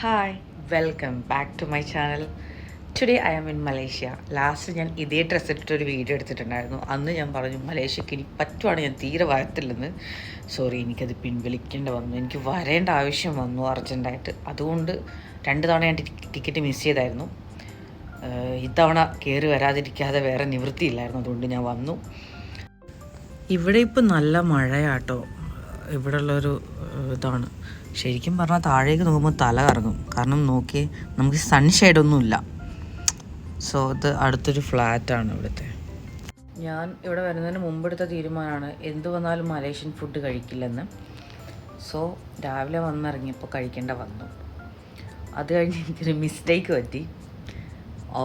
Hi welcome back to my channel. Today I am in Malaysia. Last ഞാൻ ഇതേ dress ഇട്ടിട്ടൊരു video എടുത്തിട്ടുണ്ടായിരുന്നു. അന്ന് ഞാൻ പറഞ്ഞു മലേഷ്യക്ക് ഇനി പറ്റുവാണ് ഞാൻ തീരെ വരത്തില്ലെന്ന്. സോറി, എനിക്കത് പിൻവലിക്കേണ്ടി വന്നു. എനിക്ക് വരേണ്ട ആവശ്യം വന്നു അർജൻറ്റായിട്ട്. അതുകൊണ്ട് 2 തവണ ഞാൻ ടിക്കറ്റ് മിസ് ചെയ്തായിരുന്നു. ഇത്തവണ കയറി വരാതിരിക്കാതെ വേറെ നിവൃത്തിയില്ലായിരുന്നു. അതുകൊണ്ട് ഞാൻ വന്നു. ഇവിടെ ഇപ്പോൾ നല്ല മഴയാട്ടോ. ഇവിടെയുള്ളൊരു ഇതാണ്. ശരിക്കും പറഞ്ഞാൽ താഴേക്ക് നോക്കുമ്പോൾ തല കറങ്ങും. കാരണം നോക്കി നമുക്ക് സൺഷെയ്ഡൊന്നുമില്ല. സോ ഇത് അടുത്തൊരു ഫ്ലാറ്റാണ് ഇവിടുത്തെ. ഞാൻ ഇവിടെ വരുന്നതിന് മുമ്പെടുത്ത തീരുമാനമാണ് എന്ത് വന്നാലും മലേഷ്യൻ ഫുഡ് കഴിക്കില്ലെന്ന്. സോ രാവിലെ വന്നിറങ്ങിയപ്പോൾ കഴിക്കേണ്ട വന്നു. അത് കഴിഞ്ഞ് എനിക്കൊരു മിസ്റ്റേക്ക് പറ്റി.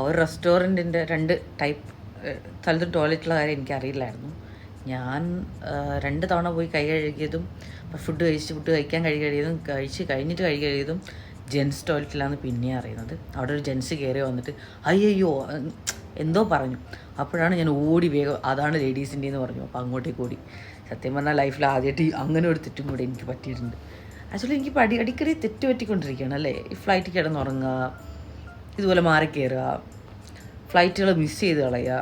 ഒരു റെസ്റ്റോറൻറ്റിൻ്റെ 2 ടൈപ്പ് സ്ഥലത്ത് ടോയ്ലറ്റുള്ള കാര്യം എനിക്കറിയില്ലായിരുന്നു. ഞാൻ 2 തവണ പോയി കൈ കഴുകിയതും ഫുഡ് കഴിക്കാൻ കഴിഞ്ഞിട്ട് കൈ കഴുകിയതും ജെൻസ് ടോയ്ലറ്റിലാണെന്ന് പിന്നെയാണ് അറിയുന്നത്. അവിടെ ഒരു ജെൻസ് കയറി വന്നിട്ട് അയ്യോ എന്തോ പറഞ്ഞു. അപ്പോഴാണ് ഞാൻ ഓടി വേഗം അതാണ് ലേഡീസിൻ്റെ എന്ന് പറഞ്ഞു. അപ്പോൾ അങ്ങോട്ടേക്ക് ഓടി. സത്യം പറഞ്ഞാൽ ലൈഫിൽ ആദ്യമായിട്ട് അങ്ങനെ ഒരു തെറ്റും കൂടെ എനിക്ക് പറ്റിയിട്ടുണ്ട്. ആക്ച്വലി എനിക്ക് അടിക്കടി തെറ്റ് പറ്റിക്കൊണ്ടിരിക്കുകയാണ് അല്ലേ. ഈ ഫ്ലൈറ്റ് കിടന്നുറങ്ങുക, ഇതുപോലെ മാറി കയറുക, ഫ്ലൈറ്റുകൾ മിസ് ചെയ്ത് കളയുക,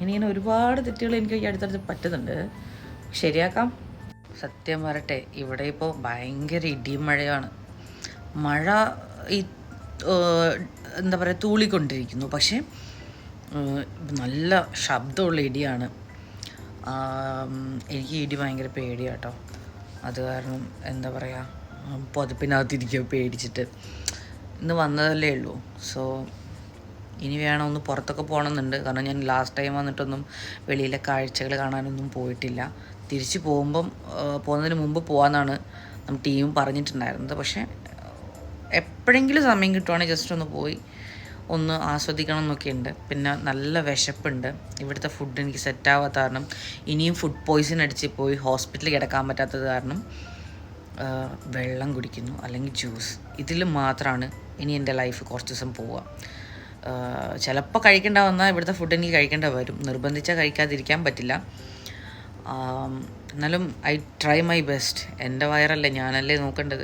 ഇങ്ങനെ ഒരുപാട് തെറ്റുകൾ എനിക്ക് ഈ അടുത്തടുത്ത് പറ്റുന്നുണ്ട്. ശരിയാക്കാം. സത്യം പറയട്ടെ, ഇവിടെ ഇപ്പോൾ ഭയങ്കര ഇടിയും മഴയാണ്. മഴ ഈ എന്താ പറയുക തൂളിക്കൊണ്ടിരിക്കുന്നു. പക്ഷേ നല്ല ശബ്ദമുള്ള ഇടിയാണ്. എനിക്ക് ഇടി ഭയങ്കര പേടിയാട്ടോ. അത് കാരണം എന്താ പറയുക പുതപ്പിനകത്തിരിക്കുക പേടിച്ചിട്ട്. ഇന്ന് വന്നതല്ലേ ഉള്ളൂ. സോ ഇനി വേണം ഒന്ന് പുറത്തൊക്കെ പോകണമെന്നുണ്ട്. കാരണം ഞാൻ ലാസ്റ്റ് ടൈം വന്നിട്ടൊന്നും വെളിയിലെ കാഴ്ചകൾ കാണാനൊന്നും പോയിട്ടില്ല. തിരിച്ച് പോകുന്നതിന് മുമ്പ് പോകാമെന്നാണ് നമ്മൾ ടീം പറഞ്ഞിട്ടുണ്ടായിരുന്നത്. പക്ഷേ എപ്പോഴെങ്കിലും സമയം കിട്ടുവാണെങ്കിൽ ജസ്റ്റ് ഒന്ന് പോയി ഒന്ന് ആസ്വദിക്കണം എന്നൊക്കെ ഉണ്ട്. പിന്നെ നല്ല വിശപ്പുണ്ട്. ഇവിടുത്തെ ഫുഡ് എനിക്ക് സെറ്റാവാത്ത കാരണം ഇനിയും ഫുഡ് പോയ്സൺ അടിച്ച് പോയി ഹോസ്പിറ്റലിൽ കിടക്കാൻ പറ്റാത്തത് കാരണം വെള്ളം കുടിക്കുന്നു, അല്ലെങ്കിൽ ജ്യൂസ്. ഇതിൽ മാത്രമാണ് ഇനി എൻ്റെ ലൈഫ് കുറച്ച് ദിവസം പോവുക. ചിലപ്പോൾ കഴിക്കേണ്ട വന്നാൽ ഇവിടുത്തെ ഫുഡ് എനിക്ക് കഴിക്കേണ്ട വരും. നിർബന്ധിച്ചാൽ കഴിക്കാതിരിക്കാൻ പറ്റില്ല. എന്നാലും ഐ ട്രൈ മൈ ബെസ്റ്റ്. എൻ്റെ വയറല്ലേ, ഞാനല്ലേ നോക്കേണ്ടത്.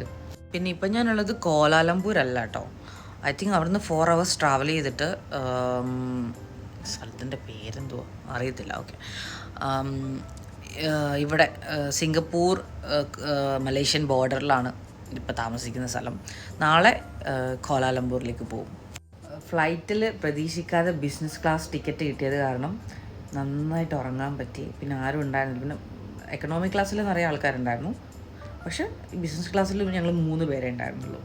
പിന്നെ ഇപ്പം ഞാനുള്ളത് കോലാലംപൂർ അല്ല കേട്ടോ. ഐ തിങ്ക് അവിടുന്ന് 4 hours ട്രാവൽ ചെയ്തിട്ട് സ്ഥലത്തിൻ്റെ പേരെന്തുവാ അറിയത്തില്ല. ഓക്കെ, ഇവിടെ സിംഗപ്പൂർ മലേഷ്യൻ ബോർഡറിലാണ് ഇപ്പോൾ താമസിക്കുന്ന സ്ഥലം. നാളെ കോലാലംപൂരിലേക്ക് പോകും. ഫ്ലൈറ്റിൽ പ്രതീക്ഷിക്കാതെ ബിസിനസ് ക്ലാസ് ടിക്കറ്റ് കിട്ടിയത് കാരണം നന്നായിട്ട് ഉറങ്ങാൻ പറ്റി. പിന്നെ ആരും ഉണ്ടായിരുന്നില്ല. പിന്നെ എക്കണോമിക് ക്ലാസ്സിൽ നിറയെ ആൾക്കാരുണ്ടായിരുന്നു. പക്ഷേ ബിസിനസ് ക്ലാസ്സിൽ ഞങ്ങൾ 3 പേരേ ഉണ്ടായിരുന്നുള്ളൂ.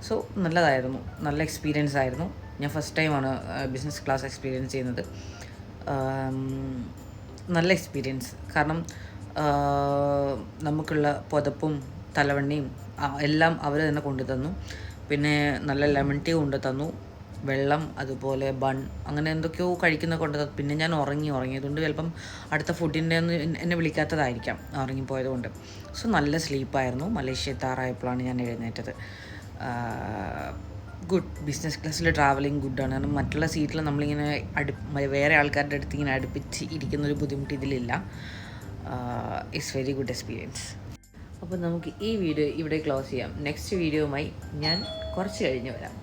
സോ നല്ലതായിരുന്നു, നല്ല എക്സ്പീരിയൻസ് ആയിരുന്നു. ഞാൻ ഫസ്റ്റ് ടൈമാണ് ബിസിനസ് ക്ലാസ് എക്സ്പീരിയൻസ് ചെയ്യുന്നത്. നല്ല എക്സ്പീരിയൻസ്. കാരണം നമുക്കുള്ള പുതപ്പും തലവണ്ണയും എല്ലാം അവർ തന്നെ കൊണ്ടു തന്നു. പിന്നെ നല്ല ലെമൺ ടീ കൊണ്ടു തന്നു, വെള്ളം, അതുപോലെ ബൺ, അങ്ങനെ എന്തൊക്കെയോ കഴിക്കുന്ന കൊണ്ട്. പിന്നെ ഞാൻ ഉറങ്ങിയതുകൊണ്ട് ചിലപ്പം അടുത്ത ഫുഡിൻ്റെ ഒന്നും എന്നെ വിളിക്കാത്തതായിരിക്കാം, ഉറങ്ങിപ്പോയത് കൊണ്ട്. സോ നല്ല സ്ലീപ്പായിരുന്നു. മലേഷ്യ എത്താറായപ്പോഴാണ് ഞാൻ എഴുന്നേറ്റത്. ഗുഡ്. ബിസിനസ് ക്ലാസ്സിൽ ട്രാവലിംഗ് ഗുഡാണ്. കാരണം മറ്റുള്ള സീറ്റിൽ നമ്മളിങ്ങനെ വേറെ ആൾക്കാരുടെ അടുത്ത് ഇങ്ങനെ അടുപ്പിച്ച് ഇരിക്കുന്നൊരു ബുദ്ധിമുട്ട് ഇതിലില്ല. It's very good experience. അപ്പോൾ നമുക്ക് ഈ വീഡിയോ ഇവിടെ ക്ലോസ് ചെയ്യാം. നെക്സ്റ്റ് വീഡിയോയുമായി ഞാൻ കുറച്ച് കഴിഞ്ഞ് വരാം.